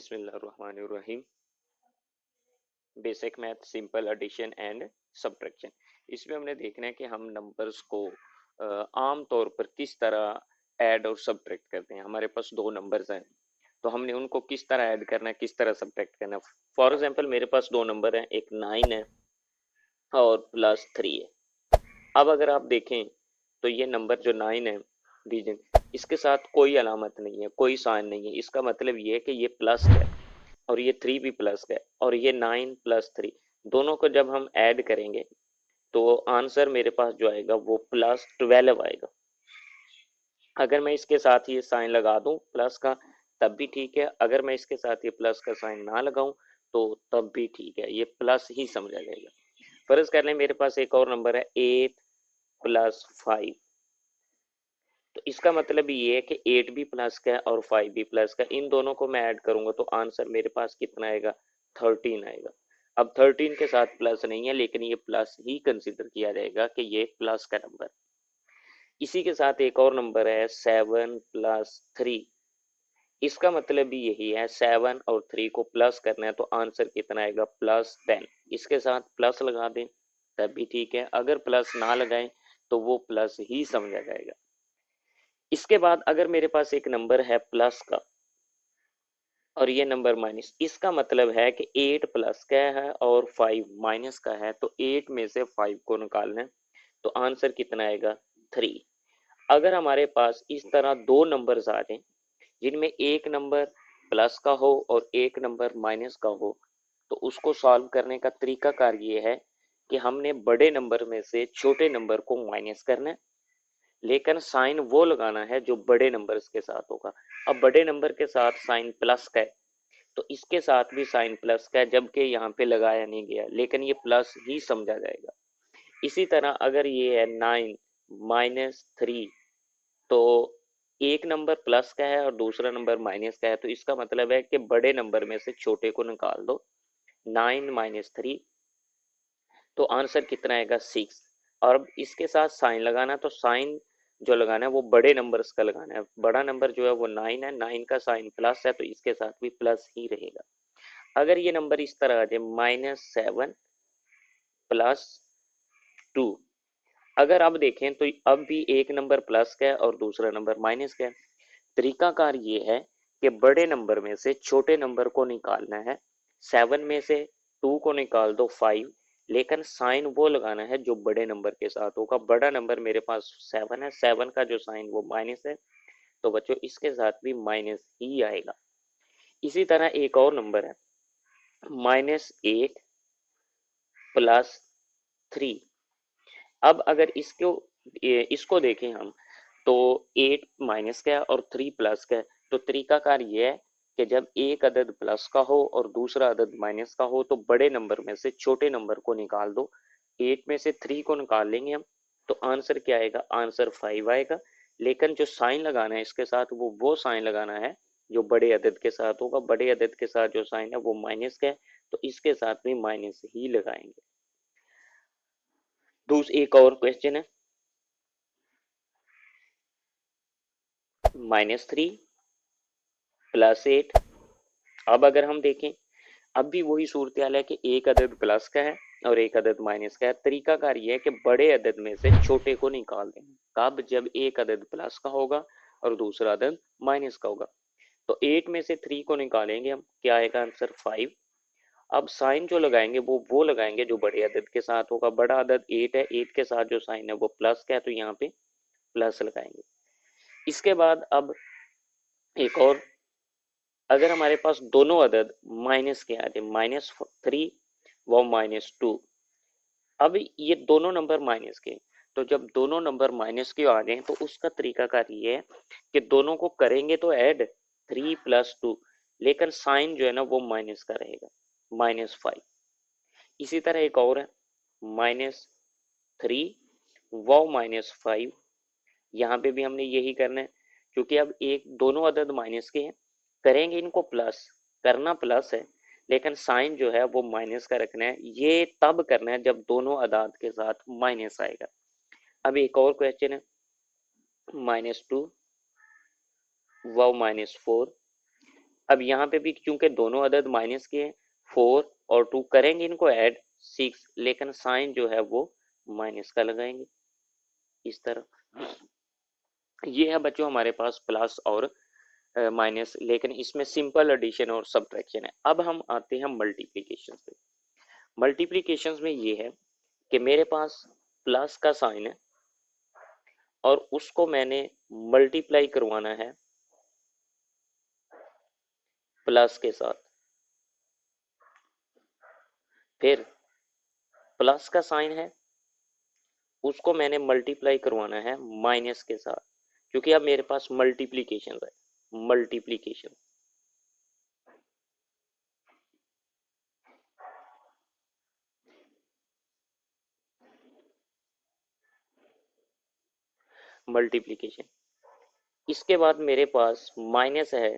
बिस्मिल्लाहिर्रहमानिर्रहीम। Basic math simple addition and subtraction. इसमें हमने देखना है कि हम नंबर्स को आम तौर पर किस तरह ऐड और सब्ट्रैक्ट करते हैं। हमारे पास दो नंबर्स हैं तो हमने उनको किस तरह ऐड करना है, किस तरह सब्ट्रैक्ट करना है। फॉर एग्जांपल मेरे पास दो नंबर हैं, एक 9 है और +3 है। अब अगर आप देखें तो ये नंबर जो 9 है डिवीजन, इसके साथ कोई अलामत नहीं है, कोई साइन नहीं है। इसका मतलब ये है कि ये प्लस है और ये 3 भी प्लस है और ये 9 + 3 दोनों को जब हम ऐड करेंगे तो आंसर मेरे पास जो आएगा वो +12 आएगा। अगर मैं इसके साथ ये साइन लगा दूं प्लस का तब भी ठीक है, अगर मैं इसके साथ ये प्लस का साइन ना लगाऊं तो तब भी ठीक है, ये प्लस ही समझा जाएगा। फर्ज कर लें मेरे पास एक और नंबर है 8 + 5, तो इसका मतलब ये है कि 8 भी प्लस का है और 5 भी प्लस का। इन दोनों को मैं ऐड करूंगा तो आंसर मेरे पास कितना आएगा, 13 आएगा। अब 13 के साथ प्लस नहीं है लेकिन ये प्लस ही कंसिडर किया जाएगा कि ये प्लस का नंबर। इसी के साथ एक और नंबर है 7 + 3, इसका मतलब भी यही है, 7 और 3 को प्लस करना है तो आंसर कितना आएगा, +10। इसके साथ प्लस लगा दें तब भी ठीक है, अगर प्लस ना लगाएं तो वो प्लस ही समझा जाएगा। इसके बाद अगर मेरे पास एक नंबर है प्लस का और ये नंबर माइनस, इसका मतलब है कि 8 प्लस का है और 5 माइनस का है, तो 8 में से 5 को निकालना है तो आंसर कितना आएगा, 3। अगर हमारे पास इस तरह दो नंबर्स आ जाएं जिनमें एक नंबर प्लस का हो और एक नंबर माइनस का हो तो उसको सॉल्व करने का तरीकाकार ये है कि हमने बड़े नंबर में से छोटे नंबर को माइनस करना है, लेकिन साइन वो लगाना है जो बड़े नंबर्स के साथ होगा। अब बड़े नंबर के साथ साइन प्लस का है तो इसके साथ भी साइन प्लस का है, जबकि यहाँ पे लगाया नहीं गया लेकिन ये प्लस ही समझा जाएगा। इसी तरह अगर ये है 9 - 3, तो एक नंबर प्लस का है और दूसरा नंबर माइनस का है, तो इसका मतलब है कि बड़े नंबर में से छोटे को निकाल दो, 9 - 3, तो आंसर कितना आएगा, 6। और अब इसके साथ साइन लगाना, तो साइन जो लगाना है वो बड़े नंबर्स का लगाना है। बड़ा नंबर जो है वो 9 है, 9 का साइन प्लस है तो इसके साथ भी प्लस ही रहेगा। अगर ये नंबर इस तरह आ जाए -7 + 2, अगर अब देखें तो अब भी एक नंबर प्लस का है और दूसरा नंबर माइनस का है। तरीकाकार ये है कि बड़े नंबर में से छोटे नंबर को निकालना है, 7 में से 2 को निकाल दो 5, लेकिन साइन वो लगाना है जो बड़े नंबर के साथ होगा। बड़ा नंबर मेरे पास 7 है, 7 का जो साइन वो माइनस है तो बच्चों इसके साथ भी माइनस ही आएगा। इसी तरह एक और नंबर है -8 + 3। अब अगर इसको देखें हम तो 8 माइनस का है और 3 प्लस का है, तो तरीकाकार ये है कि जब एक अदद प्लस का हो और दूसरा अदद माइनस का हो तो बड़े नंबर में से छोटे नंबर को निकाल दो। 8 में से 3 को निकाल लेंगे हम तो आंसर क्या आएगा, आंसर 5 आएगा। लेकिन जो साइन लगाना है इसके साथ वो साइन लगाना है जो बड़े अदद के साथ होगा। बड़े अदद के साथ जो साइन है वो माइनस का है तो इसके साथ भी माइनस ही लगाएंगे। एक और क्वेश्चन है -3 + 8। अब अगर हम देखें अब भी वही सूरत हाल है कि एक अदद प्लस का है और एक अदद माइनस का है। तरीकाकार ये है कि बड़े अदद में से छोटे को निकाल दें, कब, जब एक अदद प्लस का होगा और दूसरा अदद माइनस का होगा। तो 8 में से 3 को निकालेंगे हम, क्या आएगा आंसर, 5। अब साइन जो लगाएंगे वो लगाएंगे जो बड़े अदद के साथ होगा। बड़ा अदद 8 है, 8 के साथ जो साइन है वो प्लस का है तो यहाँ पे प्लस लगाएंगे। इसके बाद अब एक और, अगर हमारे पास दोनों अदद माइनस के आ जाए, -3 व -2, अब ये दोनों नंबर माइनस के, तो जब दोनों नंबर माइनस के आ जाए तो उसका तरीकाकार ये है कि दोनों को करेंगे तो ऐड 3 + 2, लेकिन साइन जो है ना वो माइनस का रहेगा, -5। इसी तरह एक और है -3 व -5, यहाँ पे भी हमने यही करना है क्योंकि अब एक दोनों अदद माइनस के हैं, करेंगे इनको प्लस, करना प्लस है लेकिन साइन जो है वो माइनस का रखना है। ये तब करना है जब दोनों अदाद के साथ माइनस आएगा। अब एक और क्वेश्चन है -2 व -4, अब यहाँ पे भी क्योंकि दोनों अदद माइनस के हैं, 4 और 2 करेंगे इनको ऐड 6, लेकिन साइन जो है वो माइनस का लगाएंगे इस तरह। ये है बच्चों हमारे पास प्लस और माइनस, लेकिन इसमें सिंपल एडिशन और सब्ट्रैक्शन है। अब हम आते हैं मल्टीप्लिकेशन पे। मल्टीप्लिकेशन में ये है कि मेरे पास प्लस का साइन है और उसको मैंने मल्टीप्लाई करवाना है प्लस के साथ, फिर प्लस का साइन है उसको मैंने मल्टीप्लाई करवाना है माइनस के साथ, क्योंकि अब मेरे पास मल्टीप्लिकेशन है, मल्टीप्लिकेशन। मल्टीप्लिकेशन इसके बाद मेरे पास माइनस है,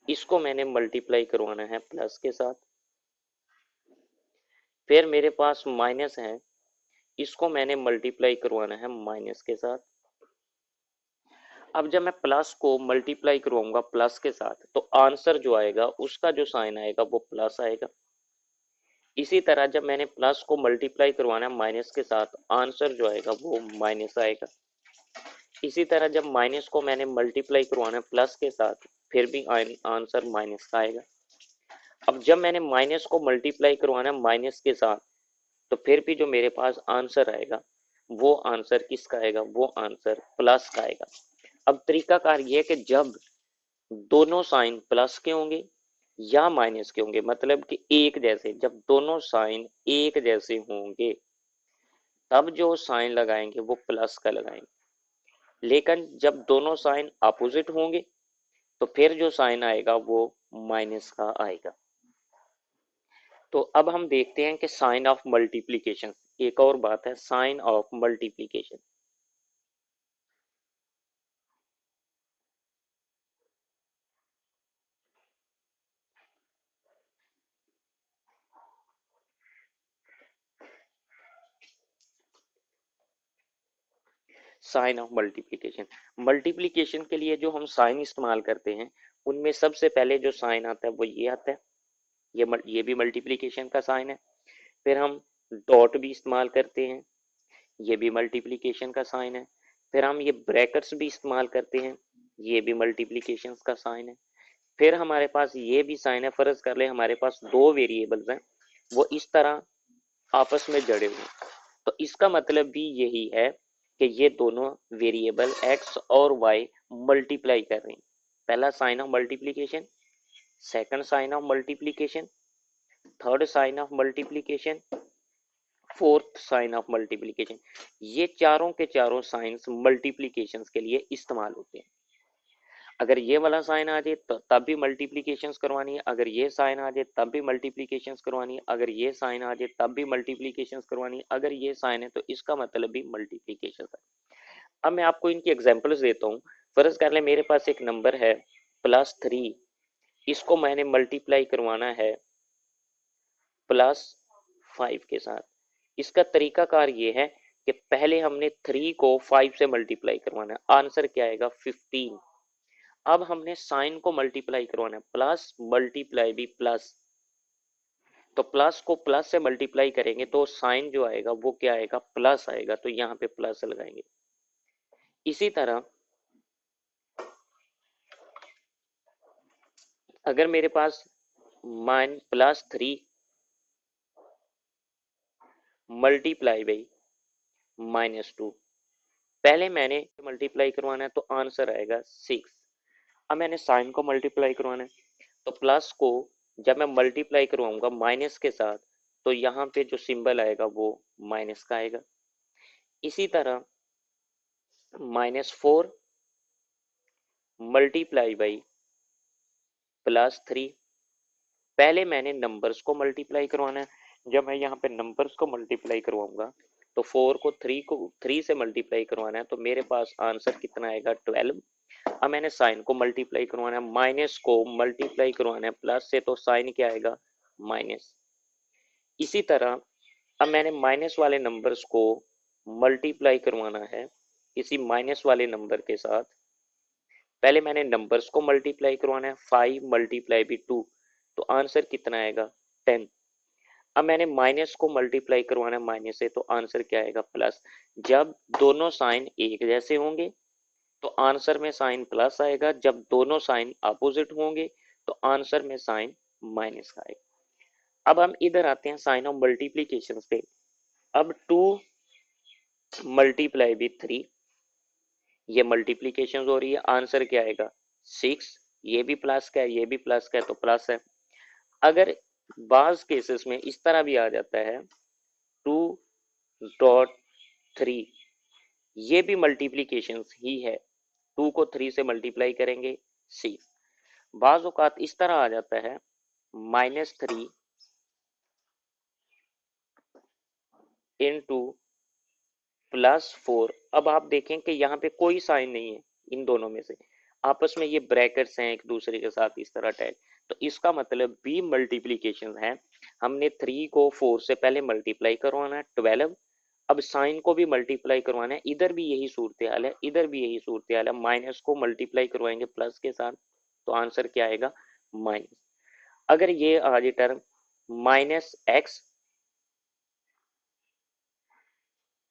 इसको मैंने मल्टीप्लाई करवाना है प्लस के साथ, फिर मेरे पास माइनस है, इसको मैंने मल्टीप्लाई करवाना है माइनस के साथ। अब जब मैं प्लस को मल्टीप्लाई करवाऊंगा प्लस के साथ तो आंसर जो आएगा उसका जो साइन आएगा वो प्लस आएगा। इसी तरह जब मैंने प्लस को मल्टीप्लाई करवाना है माइनस के साथ, आंसर जो आएगा वो माइनस आएगा। इसी तरह जब माइनस को मैंने मल्टीप्लाई करवाना है प्लस के साथ, फिर भी आंसर माइनस का आएगा। अब जब मैंने माइनस को मल्टीप्लाई करवाना है माइनस के साथ, तो फिर भी जो मेरे पास आंसर आएगा वो आंसर किसका आएगा, वो आंसर प्लस का आएगा। अब तरीकाकार ये है कि जब दोनों साइन प्लस के होंगे या माइनस के होंगे, मतलब कि एक जैसे, जब दोनों साइन एक जैसे होंगे तब जो साइन लगाएंगे वो प्लस का लगाएंगे, लेकिन जब दोनों साइन अपोजिट होंगे तो फिर जो साइन आएगा वो माइनस का आएगा। तो अब हम देखते हैं कि साइन ऑफ मल्टीप्लिकेशन, एक और बात है sign of multiplication. Sign of multiplication, multiplication के लिए जो हम साइन इस्तेमाल करते हैं उनमें सबसे पहले जो साइन आता है वो ये आता है, ये भी मल्टीप्लिकेशन का साइन है। फिर हम डॉट भी इस्तेमाल करते हैं, ये भी मल्टीप्लिकेशन का साइन है। फिर हम ये ब्रैकेट्स भी इस्तेमाल करते हैं, ये भी मल्टीप्लिकेशन का साइन है। फिर हमारे पास ये भी साइन है, फर्ज कर ले हमारे पास दो वेरिएबल्स हैं, वो इस तरह आपस में जड़े हुए हैं, तो इसका मतलब भी यही है कि ये दोनों वेरिएबल x और y मल्टीप्लाई कर रहे हैं। पहला sign of multiplication, second sign of multiplication, third sign of multiplication, fourth sign of multiplication, ये चारों के चारों साइंस मल्टीप्लिकेशन के लिए इस्तेमाल होते हैं। अगर ये वाला साइन आ जाए तो तब भी मल्टीप्लिकेशन करवानी है, अगर ये साइन आ जाए तब भी मल्टीप्लिकेशन करवानी है, अगर ये साइन आ जाए तब भी मल्टीप्लिकेशन करवानी है, अगर ये साइन है तो इसका मतलब भी मल्टीप्लिकेशन है। अब मैं आपको इनकी एग्जांपल्स देता हूँ। फर्ज कर ले मेरे पास एक नंबर है +3, इसको मैंने मल्टीप्लाई करवाना है +5 के साथ। इसका तरीकाकार ये है कि पहले हमने 3 को 5 से मल्टीप्लाई करवाना है, आंसर क्या आएगा 15। अब हमने साइन को मल्टीप्लाई करवाना है, प्लस मल्टीप्लाई भी प्लस, तो प्लस को प्लस से मल्टीप्लाई करेंगे तो साइन जो आएगा वो क्या आएगा, प्लस आएगा, तो यहाँ पे प्लस लगाएंगे। इसी तरह अगर मेरे पास +3 मल्टीप्लाई बाई -2, पहले मैंने मल्टीप्लाई करवाना है तो आंसर आएगा 6। अब मैंने साइन को मल्टीप्लाई करवाना है तो प्लस को जब मैं मल्टीप्लाई करवाऊंगा माइनस के साथ तो यहाँ पे जो सिंबल आएगा वो माइनस का आएगा। इसी तरह -4 मल्टीप्लाई बाई +3, पहले मैंने नंबर्स को मल्टीप्लाई करवाना है, जब मैं यहाँ पे नंबर्स को मल्टीप्लाई करवाऊंगा तो 4 को 3 से मल्टीप्लाई करवाना है तो मेरे पास आंसर कितना आएगा 12। अब मैंने साइन को मल्टीप्लाई करवाना है, माइनस को मल्टीप्लाई करवाना है प्लस से, तो साइन क्या आएगा माइनस। इसी तरह अब मैंने माइनस वाले नंबर्स को मल्टीप्लाई करवाना है किसी माइनस वाले नंबर के साथ, पहले मैंने नंबर्स को मल्टीप्लाई करवाना है, 5 मल्टीप्लाई भी 2, तो आंसर कितना आएगा 10। अब मैंने माइनस को मल्टीप्लाई करवाना है माइनस से, तो आंसर क्या आएगा प्लस। जब दोनों साइन एक जैसे होंगे तो आंसर में साइन प्लस आएगा, जब दोनों साइन अपोजिट होंगे तो आंसर में साइन माइनस का आएगा। अब हम इधर आते हैं साइन ऑफ मल्टीप्लीकेशन पे। अब 2 मल्टीप्लाई विथ 3, ये मल्टीप्लीकेशन हो रही है, आंसर क्या आएगा 6। ये भी प्लस का है, ये भी प्लस का है, तो प्लस है। अगर बाज केसेस में इस तरह भी आ जाता है 2.3, ये भी मल्टीप्लीकेशन ही है, 2 को 3 से मल्टीप्लाई करेंगे 6। बाज औकात इस तरह आ जाता है -3 इंटू +4। अब आप देखें कि यहाँ पे कोई साइन नहीं है इन दोनों में से, आपस में ये ब्रैकेट्स हैं एक दूसरे के साथ इस तरह अटैच, तो इसका मतलब भी मल्टीप्लीकेशन है। हमने 3 को 4 से पहले मल्टीप्लाई करवाना है 12, अब साइन को भी मल्टीप्लाई करवाना है, इधर भी यही सूरत हाल है, इधर भी यही सूरत हाल है, माइनस को मल्टीप्लाई करवाएंगे प्लस के साथ, तो आंसर क्या आएगा माइनस। अगर ये आ जाए टर्म -x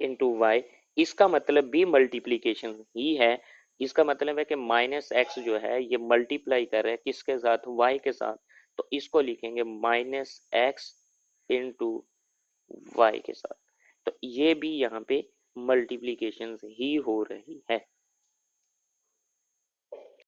इंटू वाई, इसका मतलब भी मल्टीप्लीकेशन ही है। इसका मतलब है कि -x जो है ये मल्टीप्लाई कर रहे हैं किसके साथ, y के साथ, तो इसको लिखेंगे -x इंटू वाई के साथ, तो ये भी यहाँ पे मल्टीप्लीकेशन ही हो रही है।